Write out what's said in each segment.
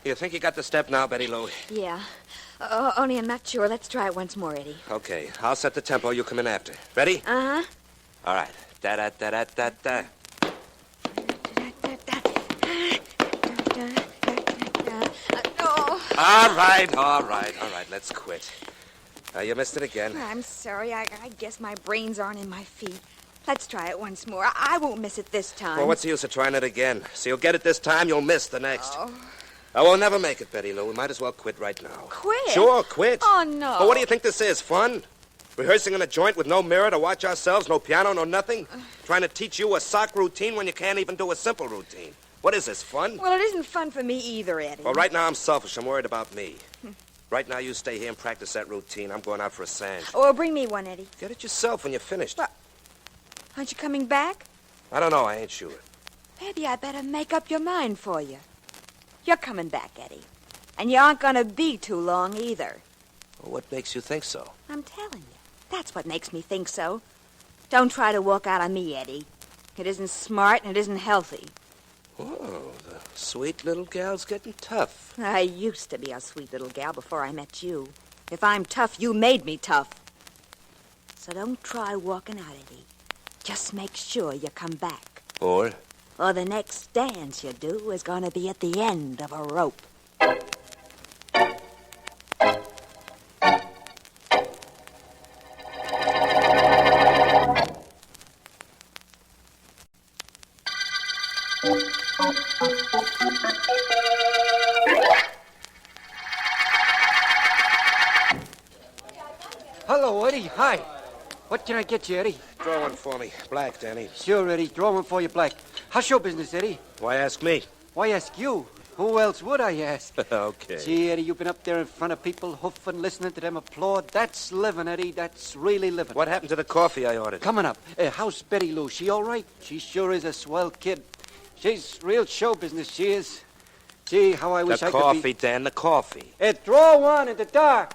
You think you got the step now, Betty Lou? Yeah. Only I'm not sure. Let's try it once more, Eddie. Okay, I'll set the tempo. You come in after. Ready? Uh-huh. All right. Da-da-da-da-da-da. All right. Let's quit. You missed it again. I'm sorry. I guess my brains aren't in my feet. Let's try it once more. I won't miss it this time. Well, what's the use of trying it again? So you'll get it this time, you'll miss the next. Oh. I will never make it, Betty Lou. We might as well quit right now. Quit? Sure, quit. Oh, no. But what do you think this is, fun? Rehearsing in a joint with no mirror to watch ourselves, no piano, no nothing? Trying to teach you a sock routine when you can't even do a simple routine. What is this, fun? Well, it isn't fun for me either, Eddie. Well, right now I'm selfish. I'm worried about me. Right now you stay here and practice that routine. I'm going out for a sand. Oh, bring me one, Eddie. Get it yourself when you're finished. Well, aren't you coming back? I don't know. I ain't sure. Maybe I better make up your mind for you. You're coming back, Eddie. And you aren't going to be too long either. Well, what makes you think so? I'm telling you. That's what makes me think so. Don't try to walk out on me, Eddie. It isn't smart and it isn't healthy. Oh, the sweet little gal's getting tough. I used to be a sweet little gal before I met you. If I'm tough, you made me tough. So don't try walking out, Eddie. Just make sure you come back. Or the next dance you do is going to be at the end of a rope. Hello, Eddie. Hi. What can I get you, Eddie? draw one for me. Black, Danny. Sure, Eddie. Draw one for you, Black. How's show business, Eddie? Why ask me? Why ask you? Who else would I ask? Okay. Gee, Eddie, you've been up there in front of people, hoofing, listening to them applaud. That's living, Eddie. That's really living. What happened to the coffee I ordered? Coming up. How's Betty Lou? She all right? She sure is a swell kid. She's real show business, she is. Gee, how I wish I The could be... coffee, Dan, the coffee. Draw one in the dark.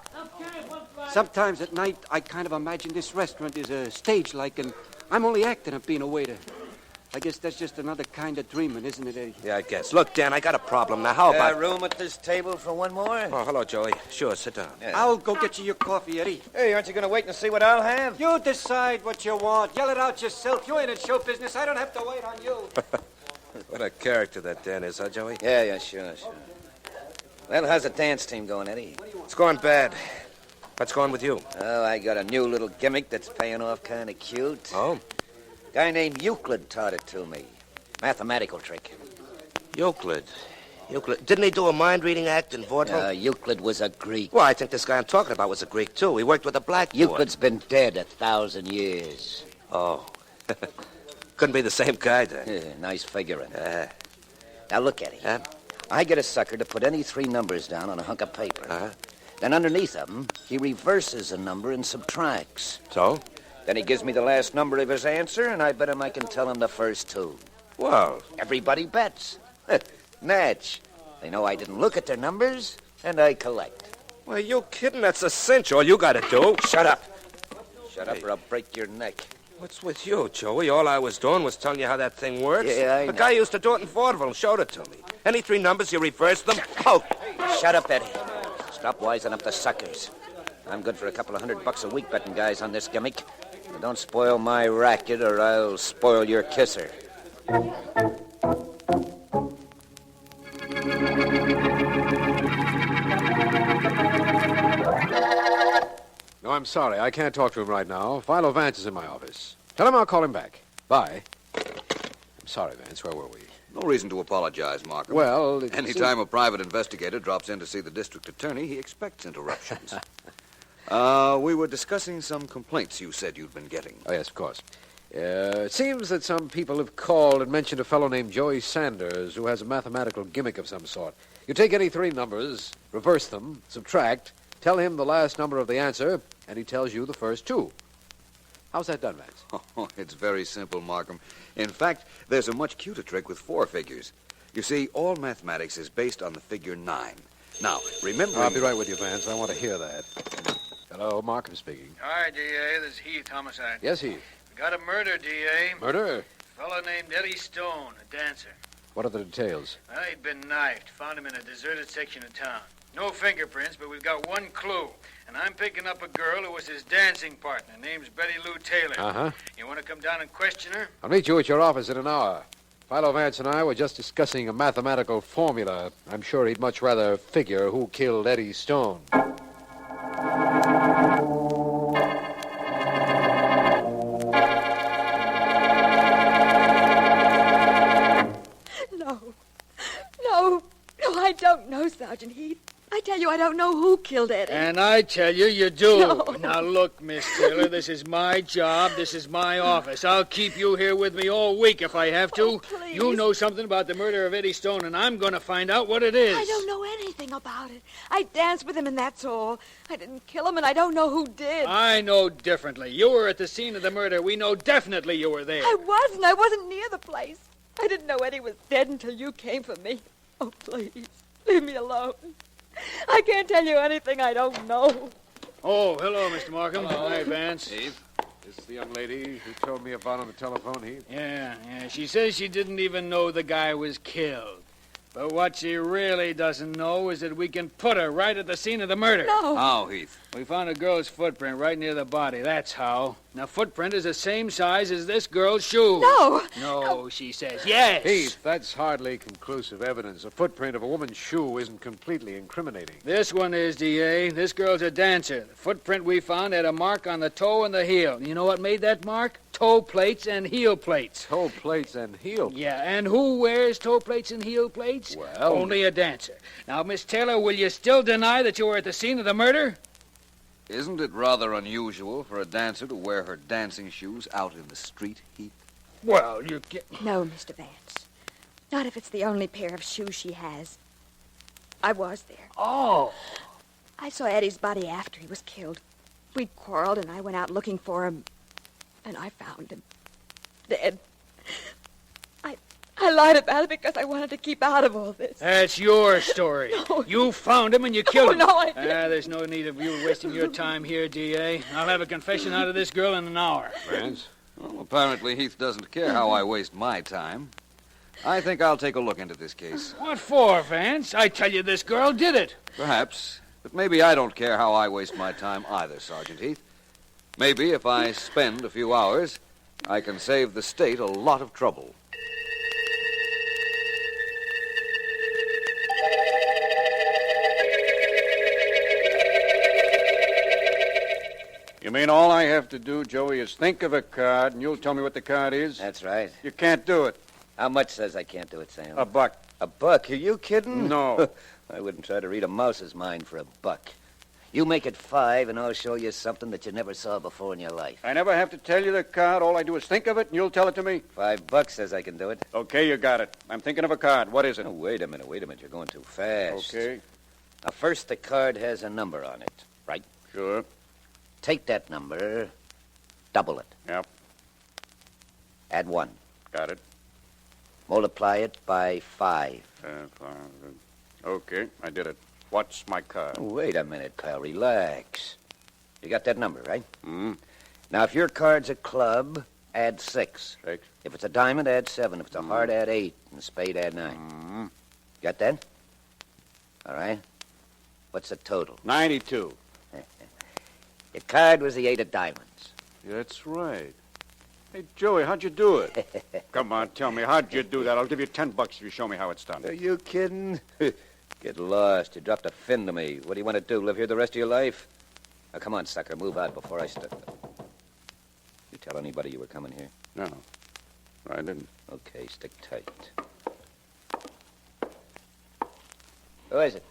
Sometimes at night, I kind of imagine this restaurant is a stage-like, and I'm only acting at being a waiter. I guess that's just another kind of dreaming, isn't it, Eddie? Yeah, I guess. Look, Dan, I got a problem. Now, how about... room at this table for one more? Oh, hello, Joey. Sure, sit down. Yeah. I'll go get you your coffee, Eddie. Hey, aren't you going to wait and see what I'll have? You decide what you want. Yell it out yourself. You ain't in show business. I don't have to wait on you. What a character that Dan is, huh, Joey? Yeah, sure. Well, how's the dance team going, Eddie? It's going bad. What's going with you? Oh, I got a new little gimmick that's paying off kind of cute. Oh? Guy named Euclid taught it to me. Mathematical trick. Euclid. Didn't he do a mind-reading act in vaudeville? Euclid was a Greek. Well, I think this guy I'm talking about was a Greek, too. He worked with a blackboard. Euclid's been dead 1,000 years. Oh. Couldn't be the same guy, then. Yeah, nice figuring. Now, look, Eddie. Huh? I get a sucker to put any three numbers down on a hunk of paper. Uh-huh. Then underneath them, he reverses a number and subtracts. So? Then he gives me the last number of his answer, and I bet him I can tell him the first two. Well, Everybody bets. Natch. They know I didn't look at their numbers, and I collect. well, you kidding? That's a cinch. All you got to do. Shut up. Shut up or I'll break your neck. What's with you, Joey? All I was doing was telling you how that thing works. Yeah, I The know. guy used to do it in vaudeville and showed it to me. Any three numbers, you reverse them. Oh, Shut up, Eddie. Stop wising up the suckers. I'm good for a couple of $100 a week betting guys on this gimmick. But don't spoil my racket or I'll spoil your kisser. No, I'm sorry. I can't talk to him right now. Philo Vance is in my office. Tell him I'll call him back. Bye. I'm sorry, Vance. Where were we? No reason to apologize, Markham. Well, Any time a private investigator drops in to see the district attorney, he expects interruptions. We were discussing some complaints you said you'd been getting. Oh, yes, of course. It seems that some people have called and mentioned a fellow named Joey Sanders who has a mathematical gimmick of some sort. You take any three numbers, reverse them, subtract, Tell him the last number of the answer, and he tells you the first two. How's that done, Vance? Oh, it's very simple, Markham. In fact, there's a much cuter trick with 4 figures. You see, all mathematics is based on the figure 9. Now, remember... I'll be right with you, Vance. I want to hear that. Hello, Markham speaking. Hi, D.A. This is Heath, homicide. Yes, Heath. We got a murder, D.A. Murder? A fellow named Eddie Stone, a dancer. What are the details? Well, he'd been knifed. Found him in a deserted section of town. No fingerprints, but we've got one clue. And I'm picking up a girl who was his dancing partner. Name's Betty Lou Taylor. Uh-huh. You want to come down and question her? I'll meet you at your office in an hour. Philo Vance and I were just discussing a mathematical formula. I'm sure he'd much rather figure who killed Eddie Stone. No, I don't know, Sergeant Heath. I tell you, I don't know who killed Eddie. And I tell you, you do. No. Now, look, Miss Taylor, this is my job. This is my office. I'll keep you here with me all week if I have to. Oh, please. You know something about the murder of Eddie Stone, and I'm going to find out what it is. I don't know anything about it. I danced with him, and that's all. I didn't kill him, and I don't know who did. I know differently. You were at the scene of the murder. We know definitely you were there. I wasn't. I wasn't near the place. I didn't know Eddie was dead until you came for me. Oh, please, leave me alone. I can't tell you anything I don't know. Oh, hello, Mr. Markham. Hi, Vance. Heath, this is the young lady who told me about on the telephone, Heath. Yeah. She says she didn't even know the guy was killed. But what she really doesn't know is that we can put her right at the scene of the murder. No. How, Heath? We found a girl's footprint right near the body. That's how. Now, footprint is the same size as this girl's shoe. No. No, she says. Yes. Heath, that's hardly conclusive evidence. A footprint of a woman's shoe isn't completely incriminating. This one is, D.A. This girl's a dancer. The footprint we found had a mark on the toe and the heel. You know what made that mark? Toe plates and heel plates. Toe plates and heel plates. Yeah, and who wears toe plates and heel plates? Well... Only a dancer. Now, Miss Taylor, will you still deny that you were at the scene of the murder? Isn't it rather unusual for a dancer to wear her dancing shoes out in the street, Heath? Well, you get... No, Mr. Vance. Not if it's the only pair of shoes she has. I was there. Oh. I saw Eddie's body after he was killed. We quarreled, and I went out looking for him. And I found him. Dead. I lied about it because I wanted to keep out of all this. That's your story. No. You found him and you killed him. No, I didn't. There's no need of you wasting your time here, D.A. I'll have a confession out of this girl in an hour. Vance? Well, apparently Heath doesn't care how I waste my time. I think I'll take a look into this case. What for, Vance? I tell you, this girl did it. Perhaps. But maybe I don't care how I waste my time either, Sergeant Heath. Maybe if I spend a few hours, I can save the state a lot of trouble. You mean all I have to do, Joey, is think of a card, and you'll tell me what the card is? That's right. You can't do it. How much says I can't do it, Sam? $1. A buck? Are you kidding? No. I wouldn't try to read a mouse's mind for $1. You make it 5, and I'll show you something that you never saw before in your life. I never have to tell you the card. All I do is think of it, and you'll tell it to me. $5 says I can do it. Okay, you got it. I'm thinking of a card. What is it? Oh, wait a minute. You're going too fast. Okay, Now, first, the card has a number on it, right? sure. Take that number, double it. Yep, Add 1. got it. Multiply it by 5. Okay, I did it. What's my card? Oh, wait a minute, pal. Relax. You got that number, right? Hmm? Now, if your card's a club, add 6. 6. If it's a diamond, add 7. If it's a heart, add 8. And a spade, add 9. Hmm? Got that? All right. What's the total? 92. Your card was the 8 of diamonds. That's right. Hey, Joey, how'd you do it? Come on, tell me, how'd you do that? I'll give you $10 if you show me how it's done. Are you kidding? Get lost. You dropped a fin to me. What do you want to do, live here the rest of your life? Now, come on, sucker, move out before I start. You tell anybody you were coming here? No, I didn't. Okay, stick tight. Who is it?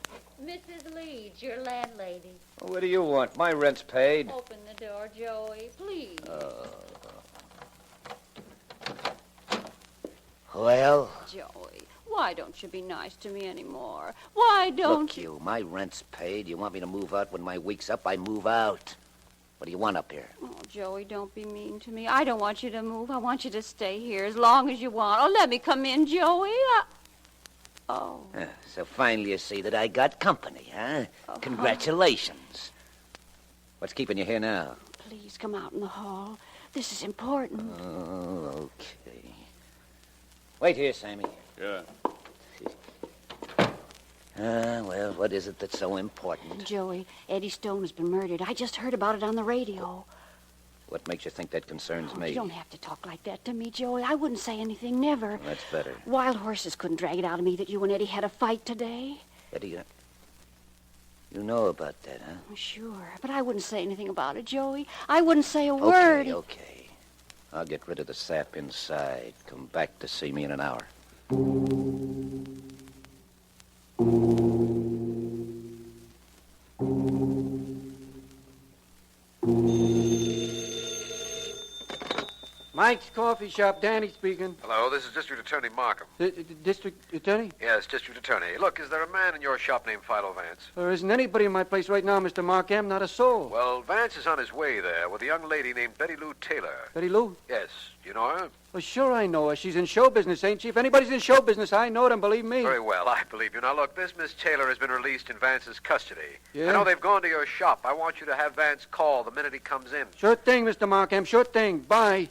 Mrs. Leeds, your landlady. Well, what do you want? My rent's paid. Open the door, Joey, please. Well? Joey, Why don't you be nice to me anymore? Why don't Look, you, my rent's paid. You want me to move out when my week's up? I move out. What do you want up here? Oh, Joey, don't be mean to me. I don't want you to move. I want you to stay here as long as you want. Oh, let me come in, Joey. Oh. So finally you see that I got company, huh? Congratulations. What's keeping you here now? Please come out in the hall. This is important. Oh, okay. Wait here, Sammy. Yeah. Well, what is it that's so important? Joey, Eddie Stone has been murdered. I just heard about it on the radio. What makes you think that concerns me? You don't have to talk like that to me, Joey. I wouldn't say anything, never. Well, that's better. Wild horses couldn't drag it out of me that you and Eddie had a fight today. Eddie, you know about that, huh? Sure, but I wouldn't say anything about it, Joey. I wouldn't say a word. Okay. I'll get rid of the sap inside. Come back to see me in an hour. Mike's Coffee Shop, Danny speaking. Hello, this is District Attorney Markham. District Attorney? Yes, District Attorney. Look, is there a man in your shop named Philo Vance? There isn't anybody in my place right now, Mr. Markham, not a soul. Well, Vance is on his way there with a young lady named Betty Lou Taylor. Betty Lou? Yes. You know her? Oh, sure I know her. She's in show business, ain't she? If anybody's in show business, I know them, believe me. Very well, I believe you. Now, look, this Miss Taylor has been released in Vance's custody. Yeah? I know they've gone to your shop. I want you to have Vance call the minute he comes in. Sure thing, Mr. Markham, sure thing. Bye.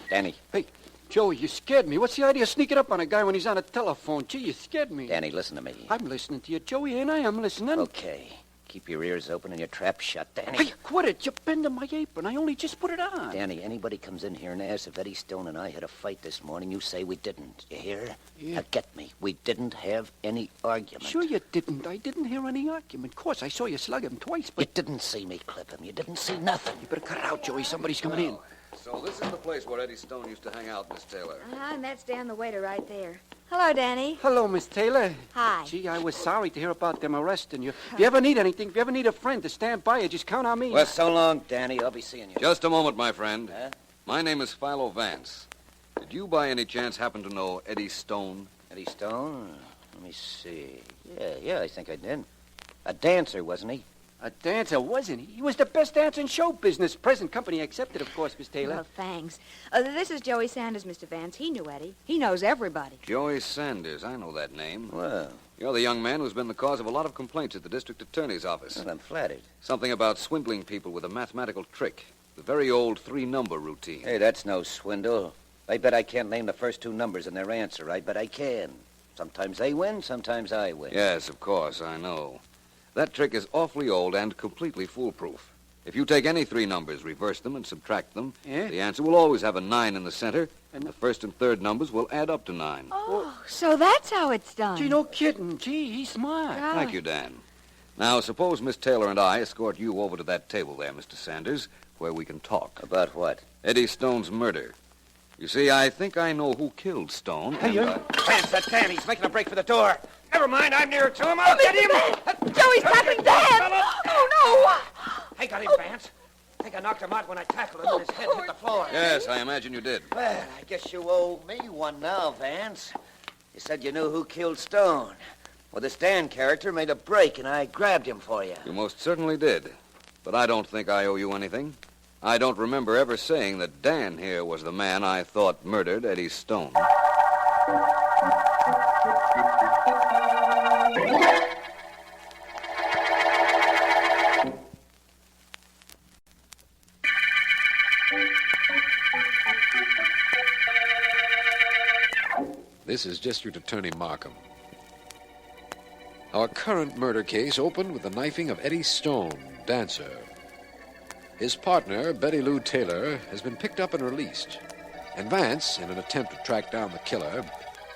Danny. Hey, Joey, you scared me. What's the idea of sneaking up on a guy when he's on a telephone? Gee, you scared me. Danny, listen to me. I'm listening to you, Joey, ain't I? I'm listening. Okay. Keep your ears open and your trap shut, Danny. Hey, quit it. You're bending my apron. I only just put it on. Danny, anybody comes in here and asks if Eddie Stone and I had a fight this morning, you say we didn't. You hear? Yeah. Now get me. We didn't have any argument. Sure you didn't. I didn't hear any argument. Of course, I saw you slug him twice, but... You didn't see me clip him. You didn't see nothing. You better cut it out, Joey. Somebody's coming in. So this is the place where Eddie Stone used to hang out, Miss Taylor. And that's Dan the waiter right there. Hello, Danny. Hello, Miss Taylor. Hi. Gee, I was sorry to hear about them arresting you. If you ever need anything, if you ever need a friend to stand by you, just count on me. Well, so long, Danny. I'll be seeing you. Just a moment, my friend. Huh? My name is Philo Vance. Did you by any chance happen to know Eddie Stone? Eddie Stone? Let me see. Yeah, I think I did. A dancer, wasn't he? A dancer, wasn't he? He was the best dancer in show business. Present company accepted, of course, Miss Taylor. Well, thanks. This is Joey Sanders, Mr. Vance. He knew Eddie. He knows everybody. Joey Sanders. I know that name. Well, You're the young man who's been the cause of a lot of complaints at the district attorney's office. I'm flattered. Something about swindling people with a mathematical trick. The very old three-number routine. Hey, that's no swindle. I bet I can't name the first two numbers in their answer. I bet I can. Sometimes they win, sometimes I win. Yes, of course, I know. That trick is awfully old and completely foolproof. If you take any three numbers, reverse them, and subtract them, Yeah? the answer will always have a 9 in the center, And and the first and third numbers will add up to 9. Oh, so that's how it's done. Gee, no kidding. Gee, he's smart. Thank you, Dan. Now, suppose Miss Taylor and I escort you over to that table there, Mr. Sanders, where we can talk. About what? Eddie Stone's murder. You see, I think I know who killed Stone. Hey, and, Vance, that Dan, he's making a break for the door. Never mind, I'm nearer to him. I'll get him. Joey's tackling Dan! Oh, I got him, Vance. I think I knocked him out when I tackled him and his head hit the floor. Yes, I imagine you did. Well, I guess you owe me one now, Vance. You said you knew who killed Stone. Well, this Dan character made a break, and I grabbed him for you. You most certainly did. But I don't think I owe you anything. I don't remember ever saying that Dan here was the man I thought murdered Eddie Stone. This is District Attorney Markham. Our current murder case opened with the knifing of Eddie Stone, dancer. His partner, Betty Lou Taylor, has been picked up and released. And Vance, in an attempt to track down the killer,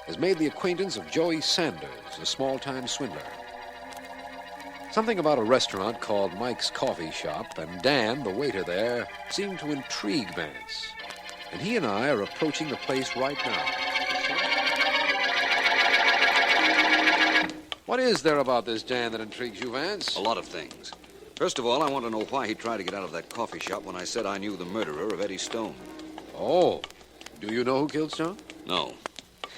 has made the acquaintance of Joey Sanders, a small-time swindler. Something about a restaurant called Mike's Coffee Shop and Dan, the waiter there, seemed to intrigue Vance. And he and I are approaching the place right now. What is there about this Dan that intrigues you, Vance? A lot of things. First of all, I want to know why he tried to get out of that coffee shop when I said I knew the murderer of Eddie Stone. Oh, do you know who killed Stone? No,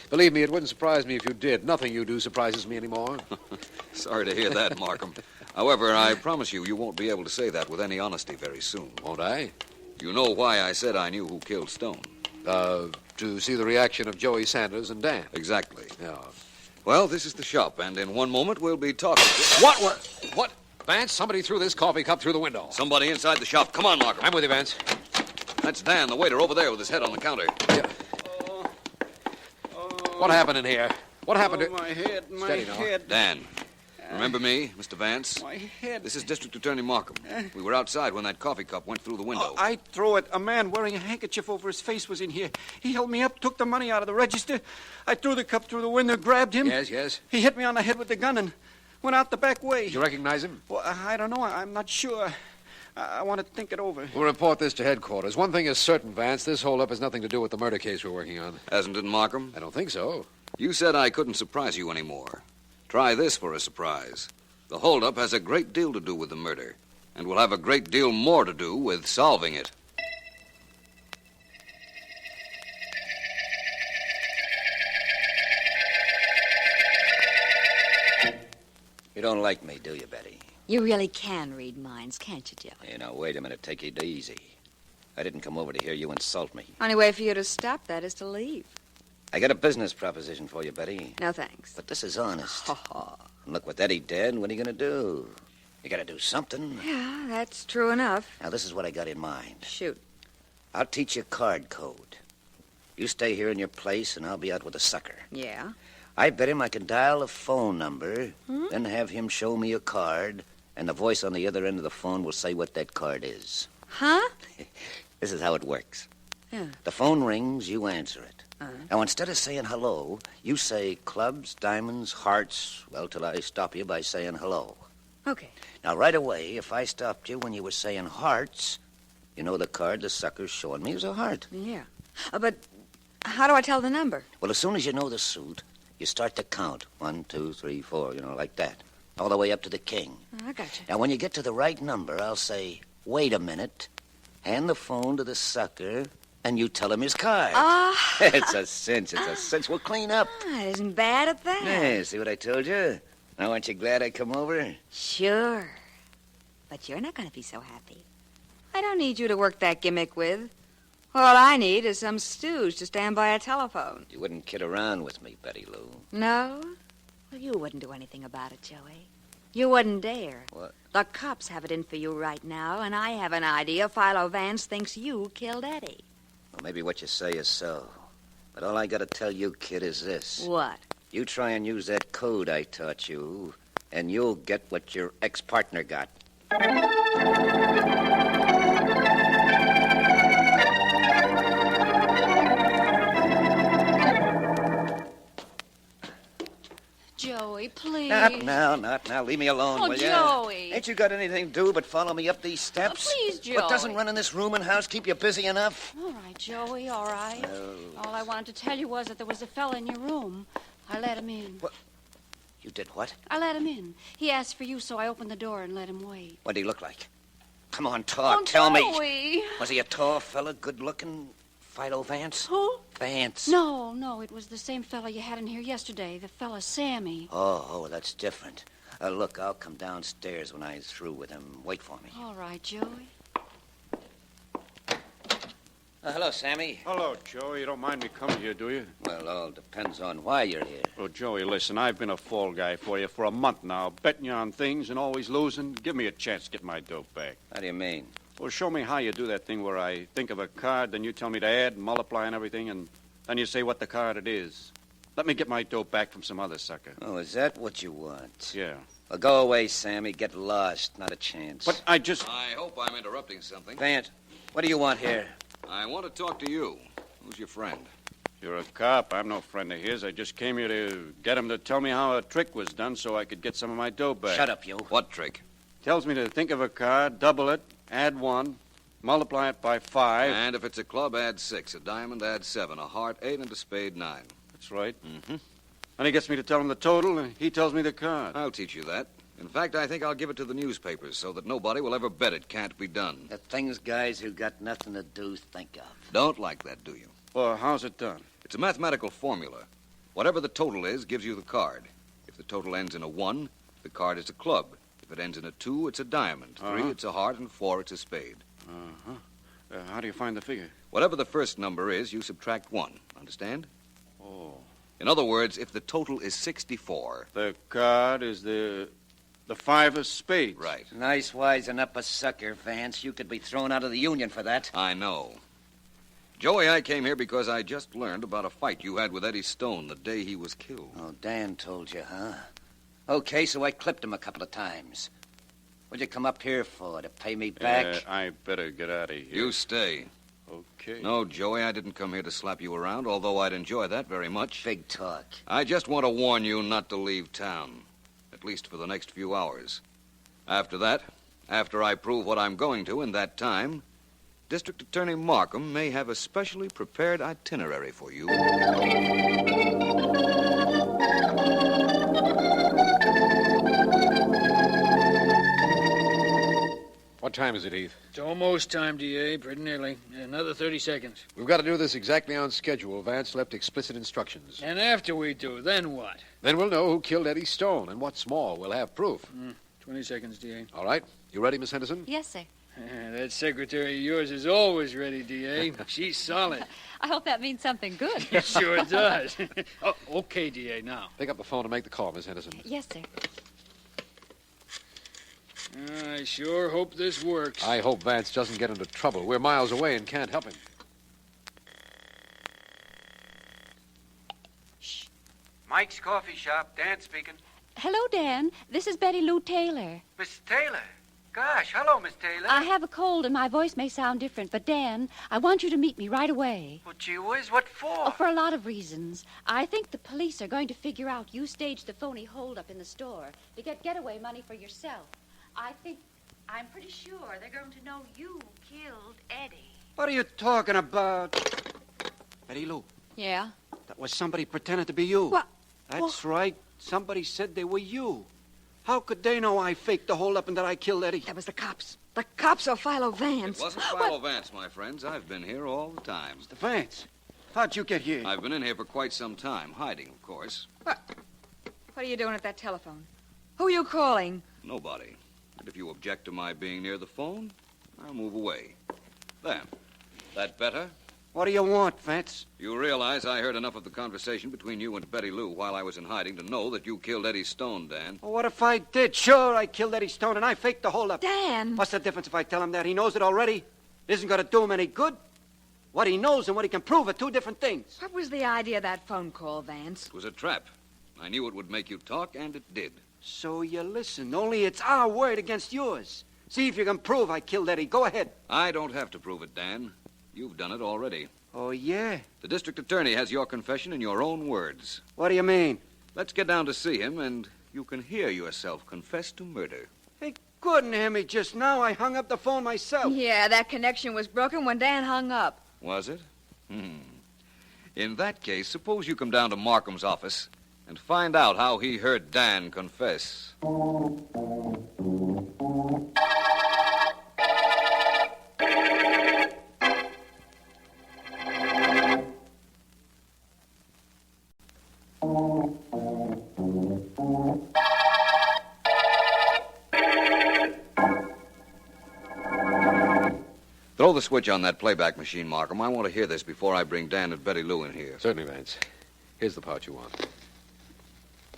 Believe me, it wouldn't surprise me if you did. Nothing you do surprises me anymore. Sorry to hear that, Markham. However, I promise you won't be able to say that with any honesty very soon. Won't I? You know why I said I knew who killed Stone. To see the reaction of Joey Sanders and Dan. Exactly. Yeah. Well, this is the shop, and in one moment we'll be talking. What? Vance, somebody threw this coffee cup through the window. Somebody inside the shop. Come on, Markham. I'm with you, Vance. That's Dan, the waiter, over there with his head on the counter. Yeah. What happened in here? What happened to... My head, Steady now. Dan, remember me, Mr. Vance? My head. This is District Attorney Markham. We were outside when that coffee cup went through the window. I threw it. A man wearing a handkerchief over his face was in here. He held me up, took the money out of the register. I threw the cup through the window, grabbed him. Yes. He hit me on the head with the gun and went out the back way. Did you recognize him? Well, I don't know. I'm not sure. I want to think it over. We'll report this to headquarters. One thing is certain, Vance. This holdup has nothing to do with the murder case we're working on. Hasn't it, Markham? I don't think so. You said I couldn't surprise you anymore. Try this for a surprise. The holdup has a great deal to do with the murder, and will have a great deal more to do with solving it. You don't like me, do you, Betty? You really can read minds, can't you, Joey? Hey, now, wait a minute. Take it easy. I didn't come over to hear you insult me. Only way for you to stop that is to leave. I got a business proposition for you, Betty. No, thanks. But this is honest. Ha-ha. And look what Eddie did. What are you going to do? You got to do something. Yeah, that's true enough. Now, this is what I got in mind. Shoot. I'll teach you card code. You stay here in your place, and I'll be out with a sucker. Yeah? I bet him I can dial a phone number, then have him show me a card, and the voice on the other end of the phone will say what that card is. Huh? This is how it works. Yeah. The phone rings, you answer it. Now, instead of saying hello, you say clubs, diamonds, hearts, well, till I stop you by saying hello. Okay. Now, right away, if I stopped you when you were saying hearts, you know the card the sucker's showing me is a heart. Yeah. But how do I tell the number? Well, as soon as you know the suit, you start to count. 1, 2, 3, 4, like that. All the way up to the king. I got you. Now, when you get to the right number, I'll say, wait a minute, hand the phone to the sucker, and you tell him his card. Ah. It's a cinch. We'll clean up. I isn't bad at that. Yeah, see what I told you? Now, aren't you glad I come over? Sure. But you're not going to be so happy. I don't need you to work that gimmick with. All I need is some stooge to stand by a telephone. You wouldn't kid around with me, Betty Lou. No? Well, you wouldn't do anything about it, Joey. You wouldn't dare. What? The cops have it in for you right now, and I have an idea Philo Vance thinks you killed Eddie. Well, maybe what you say is so. But all I got to tell you, kid, is this. What? You try and use that code I taught you, and you'll get what your ex-partner got. Joey, please. Not now. Leave me alone, Oh, will you? Joey. Ain't you got anything to do but follow me up these steps? Oh, please, Joey. What doesn't run in this room and house keep you busy enough? All right, Joey, all right. No. All I wanted to tell you was that there was a fella in your room. I let him in. What? You did what? I let him in. He asked for you, so I opened the door and let him wait. What did he look like? Come on, talk. Oh, Tell me. Joey. Was he a tall fella, good-looking? Philo Vance? Who? Vance. No, it was the same fella you had in here yesterday, the fella Sammy. Oh, that's different. Look, I'll come downstairs when I'm through with him. Wait for me. All right, Joey. Hello, Sammy. Hello, Joey. You don't mind me coming here, do you? Well, all depends on why you're here. Well, Joey, listen, I've been a fall guy for you for a month now, betting you on things and always losing. Give me a chance to get my dope back. How do you mean? Well, show me how you do that thing where I think of a card, then you tell me to add and multiply and everything, and then you say what the card it is. Let me get my dope back from some other sucker. Oh, is that what you want? Yeah. Well, go away, Sammy. Get lost. Not a chance. But I just... I hope I'm interrupting something. Vance, what do you want here? I want to talk to you. Who's your friend? You're a cop. I'm no friend of his. I just came here to get him to tell me how a trick was done so I could get some of my dope back. Shut up, you. What trick? Tells me to think of a card, double it, add 1, multiply it by 5. And if it's a club, add 6. A diamond, add 7. A heart, 8. And a spade, 9. That's right. Mm-hmm. And he gets me to tell him the total, and he tells me the card. I'll teach you that. In fact, I think I'll give it to the newspapers so that nobody will ever bet it can't be done. The things guys who got nothing to do think of. Don't like that, do you? Well, how's it done? It's a mathematical formula. Whatever the total is gives you the card. If the total ends in a 1, the card is a club. If it ends in a 2, it's a diamond. 3, it's a heart, and 4, it's a spade. How do you find the figure? Whatever the first number is, you subtract 1. Understand? Oh. In other words, if the total is 64... The card is the 5 of spades. Right. Nice wising up a sucker, Vance. You could be thrown out of the union for that. I know. Joey, I came here because I just learned about a fight you had with Eddie Stone the day he was killed. Oh, Dan told you, huh? Okay, so I clipped him a couple of times. What'd you come up here for, to pay me back? I better get out of here. You stay. Okay. No, Joey, I didn't come here to slap you around, although I'd enjoy that very much. Big talk. I just want to warn you not to leave town, at least for the next few hours. After that, after I prove what I'm going to in that time, District Attorney Markham may have a specially prepared itinerary for you. What time is it, Heath? It's almost time, D.A. Pretty nearly. Another 30 seconds. We've got to do this exactly on schedule. Vance left explicit instructions. And after we do, then what? Then we'll know who killed Eddie Stone, and what's more, we'll have proof. 20 seconds, D.A. All right. You ready, Miss Henderson? Yes, sir. That secretary of yours is always ready, D.A. She's solid. I hope that means something good. It sure does. Oh, okay, D.A., now. Pick up the phone and make the call, Miss Henderson. Yes, sir. I sure hope this works. I hope Vance doesn't get into trouble. We're miles away and can't help him. Mike's Coffee Shop. Dan speaking. Hello, Dan. This is Betty Lou Taylor. Miss Taylor. Gosh, hello, Miss Taylor. I have a cold and my voice may sound different, but Dan, I want you to meet me right away. Well, gee whiz, what for? Oh, for a lot of reasons. I think the police are going to figure out you staged the phony holdup in the store to get getaway money for yourself. I'm pretty sure they're going to know you killed Eddie. What are you talking about? Betty Lou, Yeah? that was somebody pretending to be you. What? That's right. Somebody said they were you. How could they know I faked the holdup and that I killed Eddie? That was the cops. The cops or Philo Vance. It wasn't Philo Vance, my friends. I've been here all the time. Mr. Vance, how'd you get here? I've been in here for quite some time, hiding, of course. What are you doing at that telephone? Who are you calling? Nobody. And if you object to my being near the phone, I'll move away. There. That better? What do you want, Vance? You realize I heard enough of the conversation between you and Betty Lou while I was in hiding to know that you killed Eddie Stone, Dan. Well, what if I did? Sure, I killed Eddie Stone and I faked the holdup. Dan! What's the difference if I tell him that? He knows it already. It isn't going to do him any good. What he knows and what he can prove are two different things. What was the idea of that phone call, Vance? It was a trap. I knew it would make you talk, and it did. So you listen. Only it's our word against yours. See if you can prove I killed Eddie. Go ahead. I don't have to prove it, Dan. You've done it already. Oh, yeah? The district attorney has your confession in your own words. What do you mean? Let's get down to see him, and you can hear yourself confess to murder. He couldn't hear me just now. I hung up the phone myself. Yeah, that connection was broken when Dan hung up. Was it? In that case, suppose you come down to Markham's office and find out how he heard Dan confess. Throw the switch on that playback machine, Markham. I want to hear this before I bring Dan and Betty Lou in here. Certainly, Vance. Here's the part you want.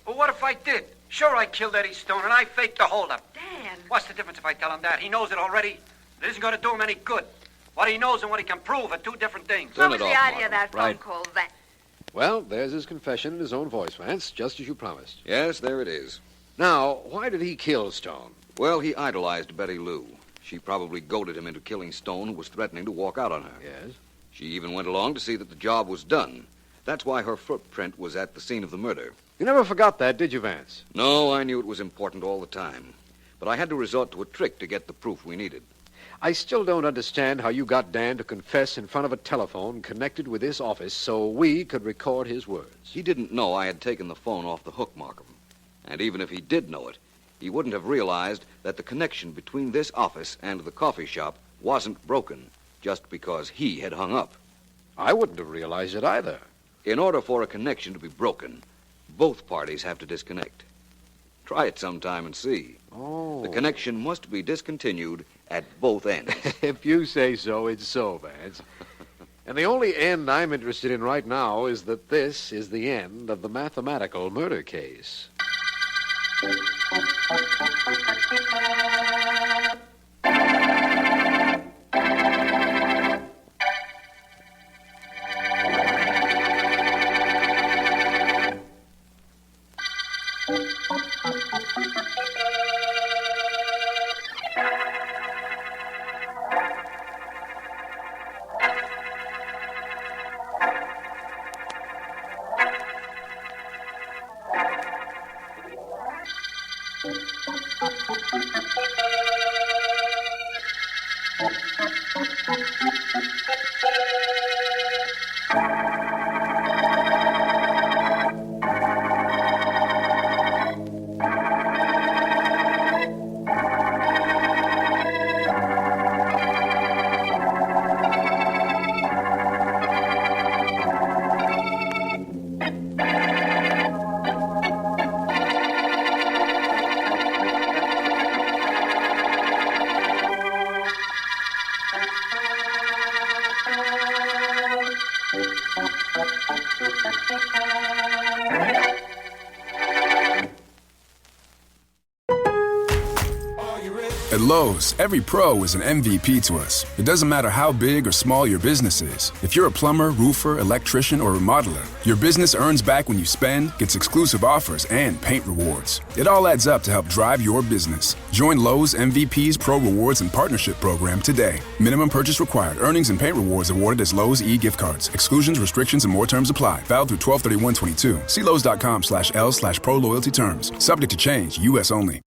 Well, what if I did? Sure, I killed Eddie Stone and I faked the holdup. Dan! What's the difference if I tell him that? He knows it already. It isn't going to do him any good. What he knows and what he can prove are two different things. Turn What it was off, the idea of that phone Markham. call, Vance? Well, there's his confession in his own voice, Vance, just as you promised. Yes, there it is. Now, why did he kill Stone? Well, he idolized Betty Lou. She probably goaded him into killing Stone, who was threatening to walk out on her. Yes? She even went along to see that the job was done. That's why her footprint was at the scene of the murder. You never forgot that, did you, Vance? No, I knew it was important all the time. But I had to resort to a trick to get the proof we needed. I still don't understand how you got Dan to confess in front of a telephone connected with this office so we could record his words. He didn't know I had taken the phone off the hook, Markham. And even if he did know it, he wouldn't have realized that the connection between this office and the coffee shop wasn't broken just because he had hung up. I wouldn't have realized it either. In order for a connection to be broken, both parties have to disconnect. Try it sometime and see. Oh. The connection must be discontinued at both ends. If you say so, it's so, Vance. And the only end I'm interested in right now is that this is the end of the mathematical murder case. At Lowe's, every pro is an MVP to us. It doesn't matter how big or small your business is. If you're a plumber, roofer, electrician, or remodeler, your business earns back when you spend, gets exclusive offers, and paint rewards. It all adds up to help drive your business. Join Lowe's MVP's Pro Rewards and Partnership Program today. Minimum purchase required. Earnings and paint rewards awarded as Lowe's e-gift cards. Exclusions, restrictions, and more terms apply. Valid through 12/31/22. See Lowe's.com/L/Pro Loyalty Terms. Subject to change. U.S. only.